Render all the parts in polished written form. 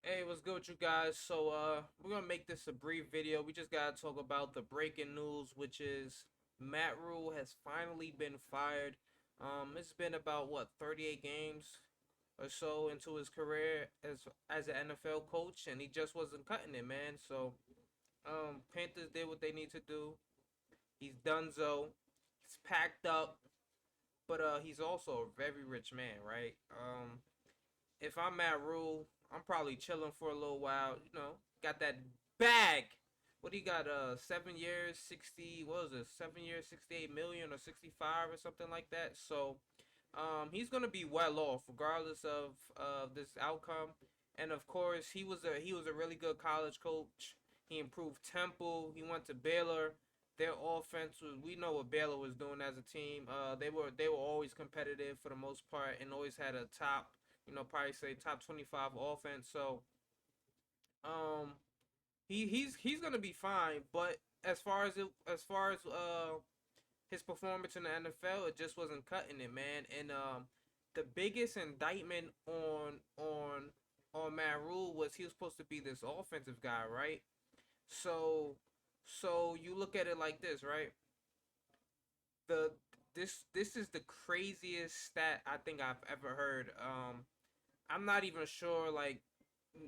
Hey, what's good with you guys? We're gonna make this a brief video. We just gotta talk about the breaking news, which is Matt Rhule has finally been fired. It's been about what 38 games or so into his career as an NFL coach, and he just wasn't cutting it, man. Panthers did what they need to do. He's donezo. He's packed up, but he's also a very rich man, right? If I'm Matt Rule, I'm probably chilling for a little while. Got that bag. What do you got? 7 years, 60. What was it? 7 years, 68 million or 65 or something like that. He's gonna be well off regardless of this outcome. And of course, he was a really good college coach. He improved Temple. He went to Baylor. Their offense was, we know what Baylor was doing as a team. They were always competitive for the most part and always had a top, probably say top 25 offense. Um, he's gonna be fine. But as far as his performance in the NFL, it just wasn't cutting it, man. And the biggest indictment on Matt Rule was he was supposed to be this offensive guy, right? So so you look at it like this, right? The this is the craziest stat I think I've ever heard. I'm not even sure, like,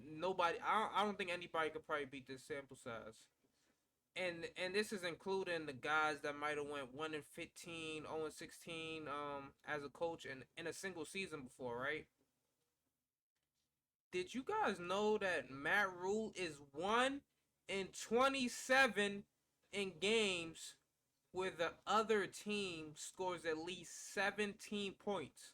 nobody. I don't think anybody could probably beat this sample size. And this is including the guys that might have went 1-15, 0-16 as a coach in a single season before, right? Did you guys know that Matt Rule is 1-27 in games where the other team scores at least 17 points?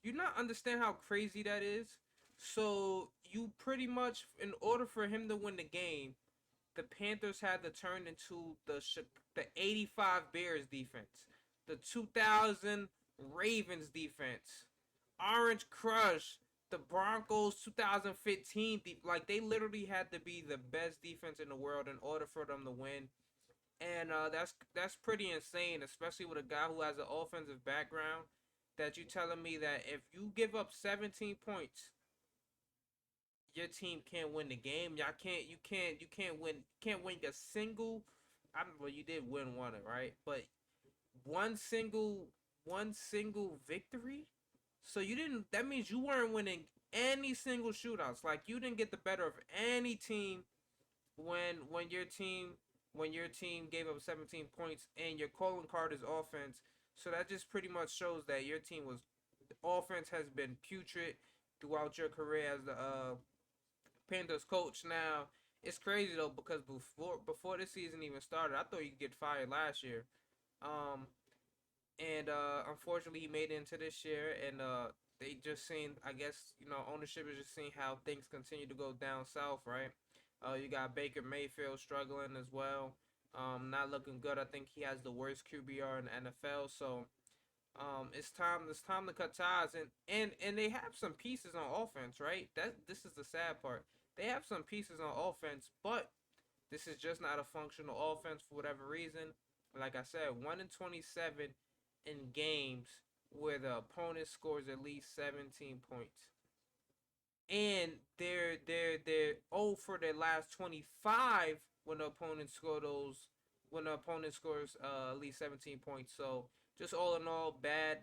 You not understand how crazy that is? So you pretty much, in order for him to win the game, the Panthers had to turn into the 85 Bears defense, the 2000 Ravens defense, Orange Crush, the Broncos 2015 like they literally had to be the best defense in the world in order for them to win. And that's pretty insane, especially with a guy who has an offensive background. That you telling me that if you give up 17 points, your team can't win the game. Y'all can't. You can't win. Can't win a single. Well, you did win one, right? But one single, one single victory. So you didn't. That means you weren't winning any single shootouts. Like, you didn't get the better of any team when your team gave up 17 points, and your calling card is offense. So that just pretty much shows that your team was offense has been putrid throughout your career as the Panthers coach. Now, it's crazy though, because before this season even started, I thought you could get fired last year. Um, and Unfortunately, he made it into this year, and they just seen, I guess, ownership is just seeing how things continue to go down south, right? You got Baker Mayfield struggling as well. Not looking good. I think he has the worst QBR in the NFL. It's time to cut ties, and they have some pieces on offense, right? This is the sad part. They have some pieces on offense, but this is just not a functional offense for whatever reason. Like I said, 1-27 in games where the opponent scores at least 17 points, and they're 0 for their last 25 when the opponent scores at least 17 points. So just all in all, bad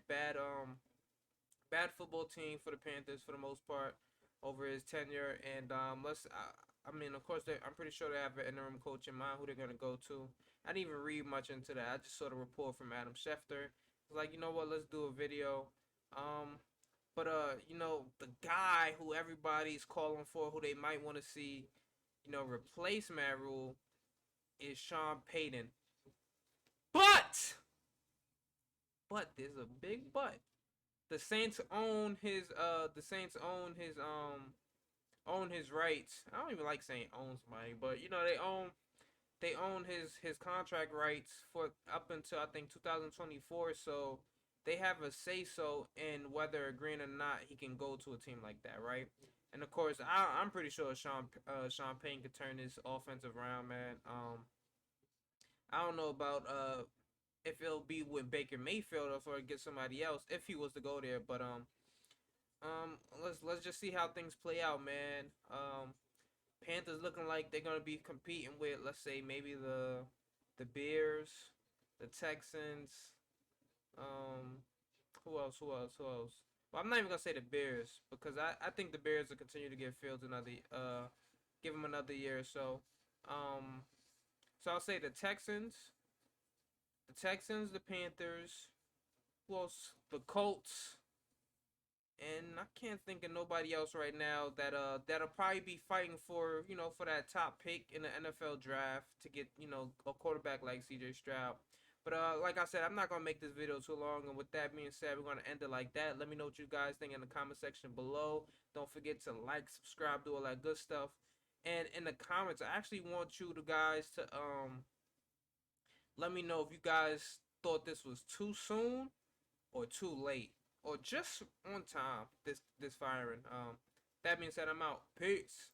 football team for the Panthers for the most part over his tenure. And I mean, of course, I'm pretty sure they have an interim coach in mind who they're gonna go to. I didn't even read much into that. I just saw the report from Adam Schefter. It's like, you know what, let's do a video. Um, the guy who everybody's calling for, who they might want to see, replace Matt Rule, is Sean Payton. But there's a big but. The Saints own his rights. I don't even like saying own somebody, but they own his contract rights for up until, I think, 2024. So they have a say so in whether, agreeing or not, he can go to a team like that, right? And of course, I'm pretty sure Sean Payne could turn this offensive around, man. I don't know about if it'll be with Baker Mayfield or if get somebody else if he was to go there, but Let's just see how things play out, man. Panthers looking like they're gonna be competing with, let's say, maybe the Bears, the Texans. Um, who else? Who else? Who else? Well, I'm not even gonna say the Bears because I think the Bears will continue to give Fields another give him another year or so. Um, so I'll say the Panthers. Who else? The Colts. And I can't think of nobody else right now that'll probably be fighting for for that top pick in the NFL draft to get a quarterback like C.J. Stroud. But like I said, I'm not gonna make this video too long. And with that being said, we're gonna end it like that. Let me know what you guys think in the comment section below. Don't forget to like, subscribe, do all that good stuff. And in the comments, I actually want you guys to let me know if you guys thought this was too soon or too late or just on time. This firing. That being said, I'm out. Peace.